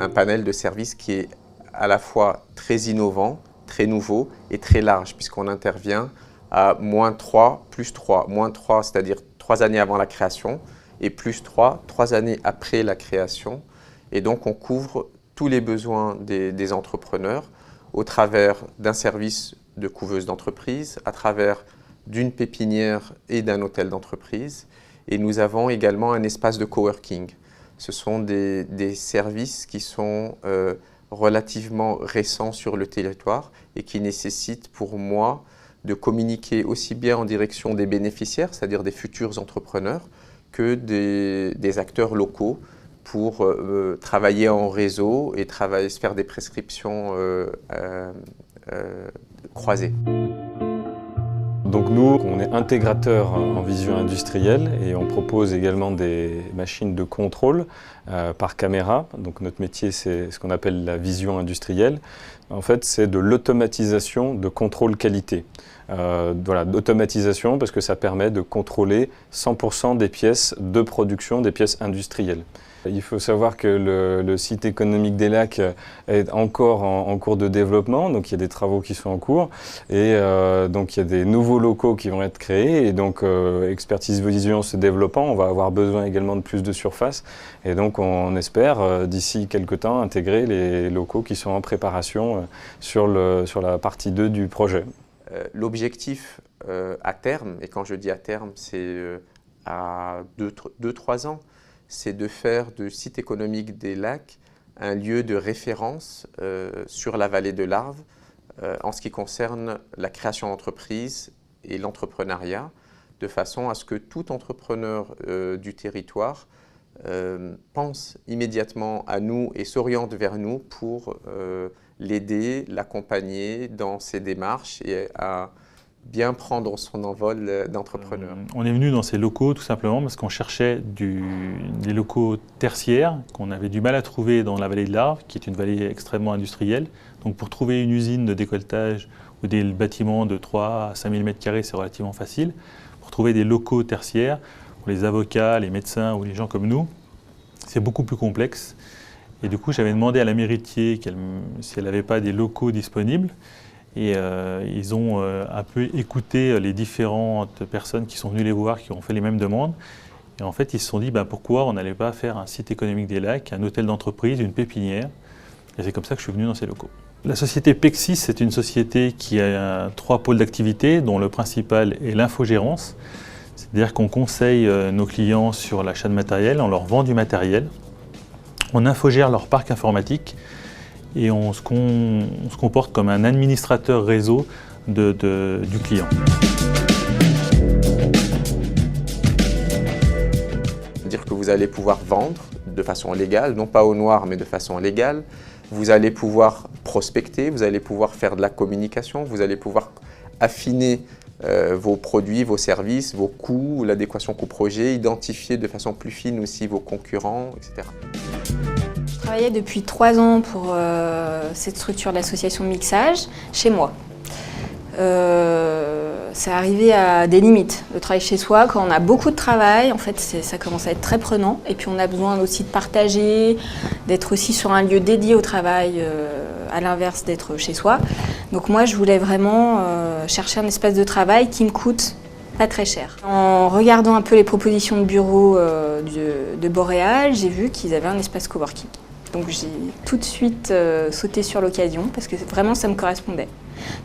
un panel de services qui est à la fois très innovant, très nouveau et très large, puisqu'on intervient à -3, +3. -3, c'est-à-dire 3 années avant la création, et +3, 3 années après la création. Et donc, on couvre tous les besoins des entrepreneurs au travers d'un service de couveuse d'entreprise, à travers d'une pépinière et d'un hôtel d'entreprise. Et nous avons également un espace de coworking. Ce sont des services qui sont relativement récents sur le territoire et qui nécessitent pour moi de communiquer aussi bien en direction des bénéficiaires, c'est-à-dire des futurs entrepreneurs, que des acteurs locaux pour travailler en réseau et se faire des prescriptions croisées. Donc nous, on est intégrateur en vision industrielle et on propose également des machines de contrôle par caméra. Donc notre métier, c'est ce qu'on appelle la vision industrielle. En fait, c'est de l'automatisation de contrôle qualité. Voilà, d'automatisation parce que ça permet de contrôler 100% des pièces de production, des pièces industrielles. Il faut savoir que le site économique des Lacs est encore en cours de développement, donc il y a des travaux qui sont en cours et donc il y a des nouveaux locaux qui vont être créés et donc expertise vision se développant, on va avoir besoin également de plus de surface et donc on espère d'ici quelques temps intégrer les locaux qui sont en préparation sur la partie 2 du projet. L'objectif à terme, et quand je dis à terme, c'est à 2-3 ans, c'est de faire du site économique des Lacs un lieu de référence sur la vallée de l'Arve en ce qui concerne la création d'entreprise et l'entrepreneuriat, de façon à ce que tout entrepreneur du territoire pense immédiatement à nous et s'oriente vers nous pour l'aider, l'accompagner dans ses démarches et à bien prendre son envol d'entrepreneur. On est venu dans ces locaux tout simplement parce qu'on cherchait des locaux tertiaires qu'on avait du mal à trouver dans la vallée de l'Arve, qui est une vallée extrêmement industrielle. Donc pour trouver une usine de décolletage ou des bâtiments de 3 à 5 000 m², c'est relativement facile. Pour trouver des locaux tertiaires, pour les avocats, les médecins ou les gens comme nous, c'est beaucoup plus complexe. Et du coup, j'avais demandé à la mairie si elle n'avait pas des locaux disponibles. Et ils ont un peu écouté les différentes personnes qui sont venues les voir, qui ont fait les mêmes demandes. Et en fait, ils se sont dit pourquoi on n'allait pas faire un site économique des Lacs, un hôtel d'entreprise, une pépinière. Et c'est comme ça que je suis venu dans ces locaux. La société Pexis, c'est une société qui a 3 pôles d'activité, dont le principal est l'infogérance. C'est-à-dire qu'on conseille nos clients sur l'achat de matériel, on leur vend du matériel. On infogère leur parc informatique. Et on se comporte comme un administrateur réseau du client. C'est-à-dire que vous allez pouvoir vendre de façon légale, non pas au noir mais de façon légale. Vous allez pouvoir prospecter, vous allez pouvoir faire de la communication, vous allez pouvoir affiner vos produits, vos services, vos coûts, l'adéquation coût-projet, identifier de façon plus fine aussi vos concurrents, etc. Je travaillais depuis 3 ans pour cette structure de l'association Mixage, chez moi. C'est arrivé à des limites. Le travail chez soi, quand on a beaucoup de travail, en fait, ça commence à être très prenant. Et puis on a besoin aussi de partager, d'être aussi sur un lieu dédié au travail, à l'inverse d'être chez soi. Donc moi, je voulais vraiment chercher un espace de travail qui me coûte pas très cher. En regardant un peu les propositions de bureaux de Boréal, j'ai vu qu'ils avaient un espace coworking. Donc j'ai tout de suite sauté sur l'occasion parce que vraiment ça me correspondait.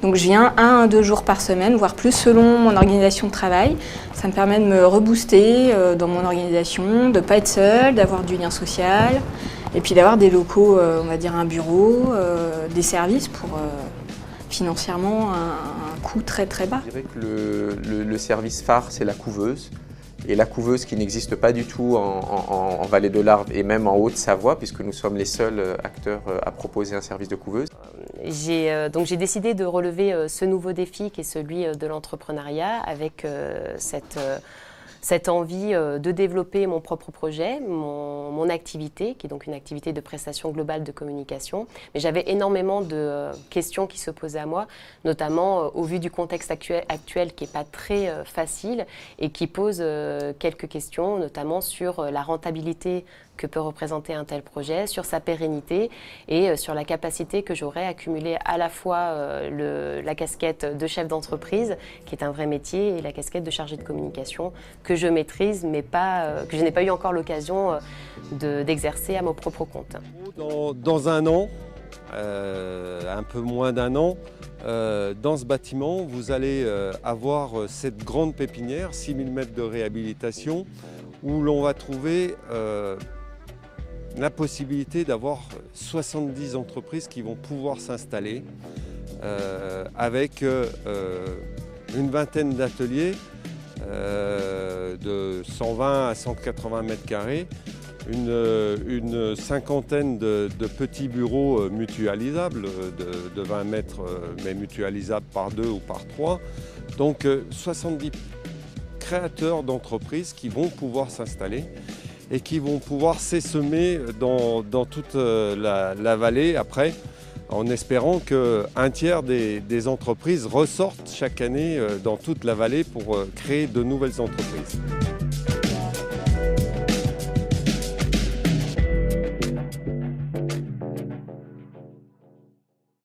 Donc je viens 1 à 2 jours par semaine, voire plus selon mon organisation de travail. Ça me permet de me rebooster dans mon organisation, de ne pas être seule, d'avoir du lien social et puis d'avoir des locaux, on va dire un bureau, des services pour financièrement un coût très très bas. Je dirais que le service phare, c'est la couveuse. Et la couveuse qui n'existe pas du tout en Vallée de l'Arve et même en Haute-Savoie, puisque nous sommes les seuls acteurs à proposer un service de couveuse. J'ai décidé de relever ce nouveau défi qui est celui de l'entrepreneuriat avec cette envie de développer mon propre projet, mon activité, qui est donc une activité de prestation globale de communication. Mais j'avais énormément de questions qui se posaient à moi, notamment au vu du contexte actuel qui n'est pas très facile et qui pose quelques questions, notamment sur la rentabilité que peut représenter un tel projet, sur sa pérennité et sur la capacité que j'aurai à cumuler à la fois la casquette de chef d'entreprise, qui est un vrai métier, et la casquette de chargé de communication que je maîtrise, mais que je n'ai pas eu encore l'occasion d'exercer à mon propre compte. Dans un an, un peu moins d'un an, dans ce bâtiment, vous allez avoir cette grande pépinière, 6000 mètres de réhabilitation, où l'on va trouver la possibilité d'avoir 70 entreprises qui vont pouvoir s'installer avec une vingtaine d'ateliers de 120 à 180 mètres carrés, une cinquantaine de petits bureaux mutualisables de 20 mètres, mais mutualisables par 2 ou par 3. Donc 70 créateurs d'entreprises qui vont pouvoir s'installer et qui vont pouvoir s'essaimer dans toute la vallée après, en espérant qu'un tiers des entreprises ressortent chaque année dans toute la vallée pour créer de nouvelles entreprises.